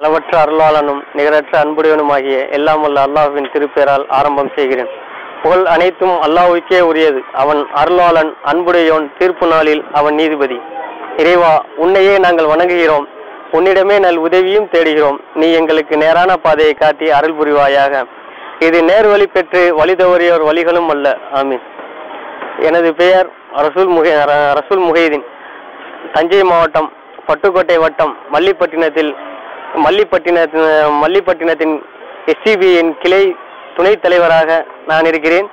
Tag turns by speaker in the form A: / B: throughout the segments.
A: அளவற்ற அருளாளனும் நிகரற்ற அன்புடையவனுமாகிய எல்லாம் வல்ல அல்லாஹ்வின் திருப்பெயரால் ஆரம்பம் செய்கிறேன். புகழ் அனைத்தும் அல்லாஹ்வுக்கே உரியது. அவன் அருளாளன், அன்புடையோன், தீர்ப்பு நாளில் அவன் நீதிபதி. இறைவா, உன்னையே நாங்கள் வணங்குகிறோம், உன்னிடமே நல் உதவியும் தேடுகிறோம். நீ எங்களுக்கு நேரான பாதையை காட்டி அருள் புரிவாயாக. இது நேர்வழி பெற்று வழி தவறியோர் வழிகளும் அல்ல. ஆமீன். எனது பெயர் ரசூல் முஹைதீன். தஞ்சை மாவட்டம் பட்டுக்கோட்டை வட்டம் மல்லிப்பட்டினத்தின் SCBயின் கிளை துணைத் தலைவராக நான் இருக்கிறேன்.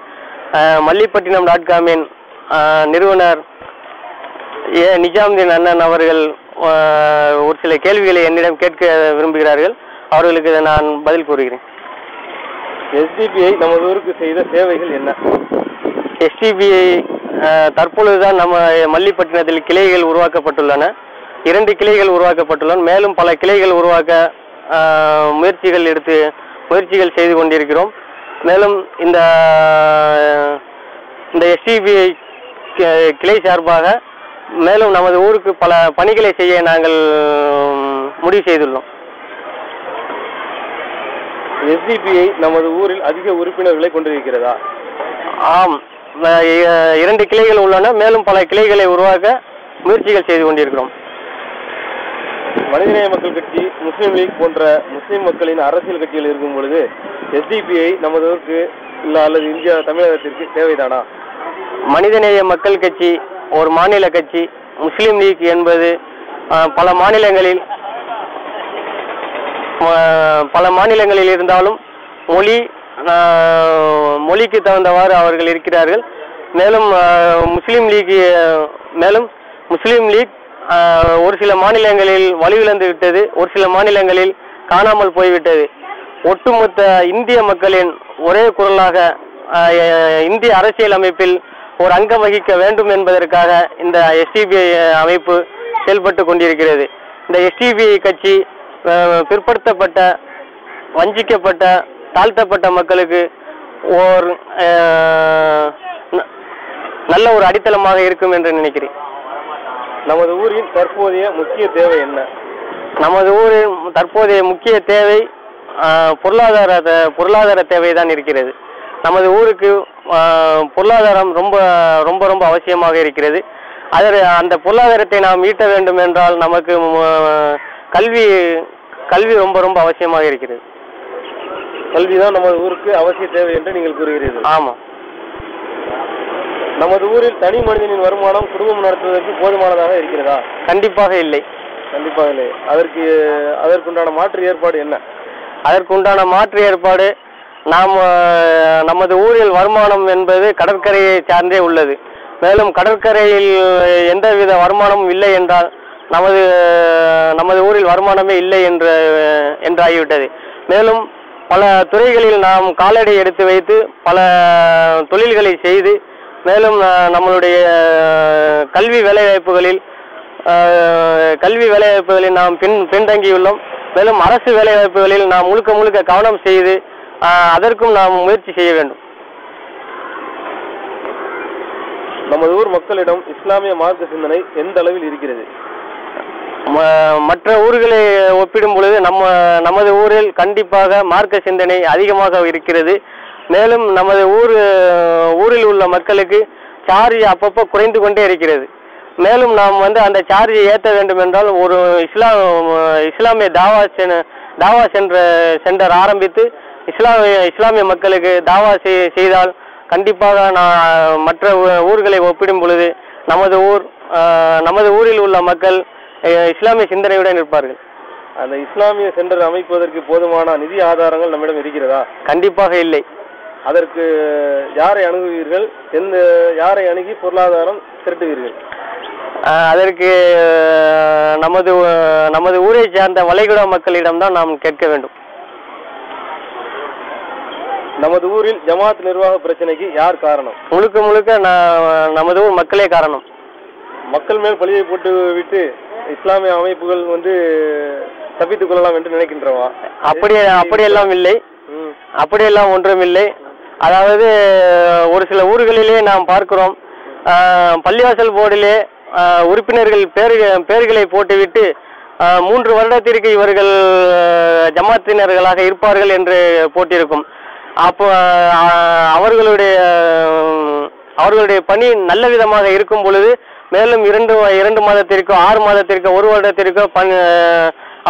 A: மல்லிப்பட்டினம்.com-இன் நிறுவனர் நிஜாமுதீன் அண்ணன் அவர்கள் ஒரு சில கேள்விகளை என்னிடம் கேட்க விரும்புகிறார்கள். அவர்களுக்கு நான் பதில் கூறுகிறேன்.
B: SDPI நமது ஊருக்கு செய்த சேவைகள் என்ன?
A: SDPI தற்பொழுதுதான் நம்ம மல்லிப்பட்டினத்தில் கிளைகள் உருவாக்கப்பட்டுள்ளன. 2 கிளைகள் உருவாக்கப்பட்டுள்ளன. மேலும் பல கிளைகள் உருவாக்க முயற்சிகள் செய்து கொண்டிருக்கிறோம். மேலும் இந்த SDPI கிளை சார்பாக மேலும் நமது ஊருக்கு பல பணிகளை செய்ய நாங்கள் முடிவு செய்துள்ளோம்.
B: SDPI நமது ஊரில் அதிக உறுப்பினர்களை கொண்டிருக்கிறதா?
A: ஆம், 2 கிளைகள் உள்ளன. மேலும் பல கிளைகளை உருவாக்க முயற்சிகள் செய்து கொண்டிருக்கிறோம்.
B: மனிதநேய மக்கள் கட்சி, முஸ்லீம் லீக் போன்ற முஸ்லீம் மக்களின் அரசியல் கட்சிகள் இருக்கும் பொழுது SDPI நமது ஊருக்கு அல்லது இந்தியா தமிழகத்திற்கு தேவைதானா?
A: மனிதநேய மக்கள் கட்சி ஒரு மாநில கட்சி. முஸ்லீம் லீக் என்பது பல மாநிலங்களில் இருந்தாலும் மொழிக்கு தகுந்தவாறு அவர்கள் இருக்கிறார்கள். மேலும் முஸ்லீம் லீக் ஒரு சில மாநிலங்களில் வலுவிழந்து விட்டது, ஒரு சில மாநிலங்களில் காணாமல் போய்விட்டது. ஒட்டுமொத்த இந்திய மக்களின் ஒரே குரலாக இந்திய அரசியல் அமைப்பில் ஒரு அங்கம் வகிக்க வேண்டும் என்பதற்காக இந்த SDPI அமைப்பு செயல்பட்டு கொண்டிருக்கிறது. இந்த SDPI கட்சி பிற்படுத்தப்பட்ட, வஞ்சிக்கப்பட்ட, தாழ்த்தப்பட்ட மக்களுக்கு நல்ல ஒரு அடித்தளமாக இருக்கும் என்று நினைக்கிறேன்.
B: நமது ஊரின் தற்போதைய முக்கிய தேவை என்ன?
A: நமது ஊரின் தற்போதைய முக்கிய தேவை பொருளாதார தேவைதான் இருக்கிறது. நமது ஊருக்கு பொருளாதாரம் ரொம்ப ரொம்ப ரொம்ப அவசியமாக இருக்கிறது. அந்த பொருளாதாரத்தை நாம் ஈட்ட வேண்டும் என்றால் நமக்கு கல்வி ரொம்ப ரொம்ப அவசியமாக இருக்கிறது.
B: கல்விதான் நமது ஊருக்கு அவசிய தேவை என்று நீங்கள் கூறுகிறீர்கள்.
A: ஆமாம்.
B: நமது ஊரில் தனி மனிதனின் வருமானம் குடும்பம் நடத்துவதற்கு போதுமானதாக இருக்கிறதா?
A: கண்டிப்பாக இல்லை.
B: கண்டிப்பாக இல்லை. அதற்குண்டான மாற்று ஏற்பாடு என்ன?
A: அதற்குண்டான மாற்று ஏற்பாடு, நமது ஊரில் வருமானம் என்பது கடற்கரையை சார்ந்தே உள்ளது. மேலும் கடற்கரையில் எந்தவித வருமானமும் இல்லை என்றால் நமது ஊரில் வருமானமே இல்லை என்றாகிவிட்டது. மேலும் பல துறைகளில் நாம் காலடி எடுத்து வைத்து பல தொழில்களை செய்து, மேலும் நம்மளுடைய கல்வி வேலைவாய்ப்புகளில் நாம் பின்தங்கியுள்ளோம். மேலும் அரசு வேலைவாய்ப்புகளில் நாம் முழுக்க கவனம் செய்து அதற்கும் நாம் முயற்சி செய்ய வேண்டும்.
B: நமது ஊர் மக்களிடம் இஸ்லாமிய மார்க்க சிந்தனை எந்த அளவில் இருக்கிறது?
A: மற்ற ஊர்களை ஒப்பிடும் பொழுது நமது ஊரில் கண்டிப்பாக மார்க்க சிந்தனை அதிகமாக இருக்கிறது. மேலும் நமது ஊரில் உள்ள மக்களுக்கு சார்ஜ் அப்பப்போ குறைந்து கொண்டே இருக்கிறது. மேலும் நாம் அந்த சார்ஜை ஏற்ற வேண்டும் என்றால் ஒரு இஸ்லாமிய தாவா சென்டர் ஆரம்பித்து இஸ்லாமிய மக்களுக்கு தாவா செய்தால் கண்டிப்பாக மற்ற ஊர்களை ஒப்பிடும் பொழுது நமது ஊரில் உள்ள மக்கள் இஸ்லாமிய சிந்தனையுடன் இருப்பார்கள்.
B: அந்த இஸ்லாமிய சென்டர் அமைப்பதற்கு போதுமான நிதி ஆதாரங்கள் நம்மிடம் இருக்கிறதா?
A: கண்டிப்பாக இல்லை.
B: அதற்கு யாரை அணுகுவீர்கள்? யாரை அணுகி பொருளாதாரம் திரட்டுவீர்கள்?
A: அதற்கு நமது ஊரை சார்ந்த வளைகுடா மக்களிடம்தான் நாம் கேட்க வேண்டும்.
B: நமது ஊரில் ஜமாத் நிர்வாக பிரச்சனைக்கு யார் காரணம்?
A: முழுக்க நமது ஊர் மக்களே காரணம்.
B: மக்கள் மேல் பழியை போட்டு விட்டு இஸ்லாமிய அமைப்புகள் தப்பித்துக் கொள்ளலாம் என்று நினைக்கின்றவா?
A: அப்படியெல்லாம் இல்லை. அப்படியெல்லாம் ஒன்றும் இல்லை. அதாவது ஒரு சில ஊர்களிலே நாம் பார்க்கிறோம், பள்ளிவாசல் போர்டிலே உறுப்பினர்கள் பெயர்களை போட்டுவிட்டு 3 வருடத்திற்கு இவர்கள் ஜமாத்தினர்களாக இருப்பார்கள் என்று போட்டிருக்கும். அப்போ அவர்களுடைய பணி நல்ல விதமாக இருக்கும் பொழுது மேலும் 2 மாதத்திற்கோ 6 மாதத்திற்கோ 1 வருடத்திற்கோ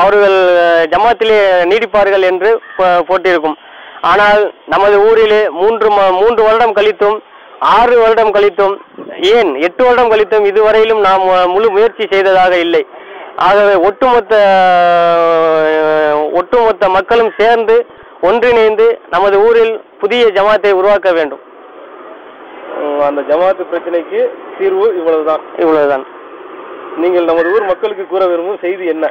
A: அவர்கள் ஜமாத்திலே நீடிப்பார்கள் என்று போட்டிருக்கும். ஆனால் நமது ஊரிலே 3 வருடம் கழித்தும் 6 வருடம் கழித்தும் ஏன் 8 வருடம் கழித்தும் இதுவரையிலும் நாம் முழு முயற்சி செய்ததாக இல்லை. ஆகவே ஒட்டுமொத்த மக்களும் சேர்ந்து ஒன்றிணைந்து நமது ஊரில் புதிய ஜமாத்தை உருவாக்க வேண்டும்.
B: அந்த ஜமாத்து பிரச்சனைக்கு தீர்வு இவ்வளவுதான். நீங்கள் நமது ஊர் மக்களுக்கு கூற விரும்பும் செய்தி என்ன?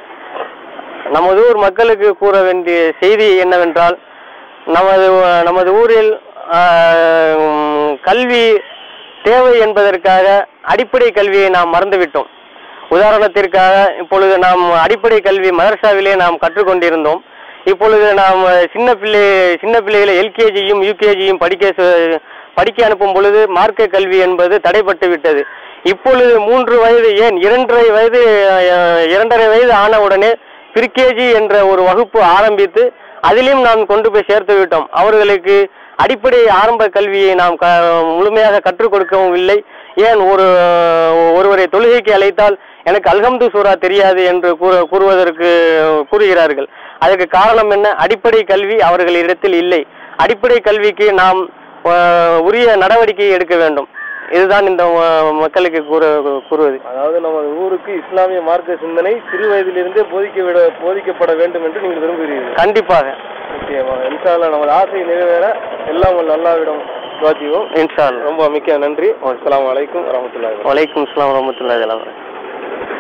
A: நமது ஊர் மக்களுக்கு கூற வேண்டிய செய்தி என்னவென்றால், நமது ஊரில் கல்வி தேவை என்பதற்காக அடிப்படை கல்வியை நாம் மறந்துவிட்டோம். உதாரணத்திற்காக இப்பொழுது நாம் அடிப்படை கல்வி மதரசாவிலே நாம் கற்றுக்கொண்டிருந்தோம். இப்பொழுது நாம் சின்ன பிள்ளைகளை எல்கேஜியும் யூகேஜியும் படிக்க அனுப்பும் பொழுது மார்க்க கல்வி என்பது தடைப்பட்டு விட்டது. இப்பொழுது 3 வயது ஏன் 2.5 வயது ஆனவுடனே பிரிகேஜி என்ற ஒரு வகுப்பு ஆரம்பித்து அதிலும் நாம் கொண்டு போய் சேர்த்து விட்டோம். அவர்களுக்கு அடிப்படை ஆரம்ப கல்வியை நாம் முழுமையாக கற்றுக் கொடுக்கவும் இல்லை. ஏன் ஒருவரை தொழுகைக்கு அழைத்தால் எனக்கு அல்ஹம்து சூரா தெரியாது என்று கூறுகிறார்கள். அதற்கு காரணம் என்ன? அடிப்படை கல்வி அவர்களிடத்தில் இல்லை. அடிப்படை கல்விக்கு நாம் உரிய நடவடிக்கை எடுக்க வேண்டும். இதுதான் இந்த மக்களுக்கு கூறுவது.
B: அதாவது நமது ஊருக்கு இஸ்லாமிய மார்க்க சிந்தனை சிறு வயதிலிருந்தே போதிக்கப்பட வேண்டும் என்று நீங்கள் விரும்புகிறீர்கள்?
A: கண்டிப்பாக.
B: நிச்சயமா. இன்ஷா அல்லாஹ் நமது ஆசை நிறைவேற எல்லாம் அல்லாஹ்விடம் துஆ செய்வோம்.
A: இன்ஷா அல்லாஹ்.
B: ரொம்ப மிக்க நன்றி. அஸ்ஸலாமு அலைக்கும் வரஹ்மத்துல்லாஹி.
A: வலைக்கும் அஸ்ஸலாம் வரஹ்மத்துல்லாஹி.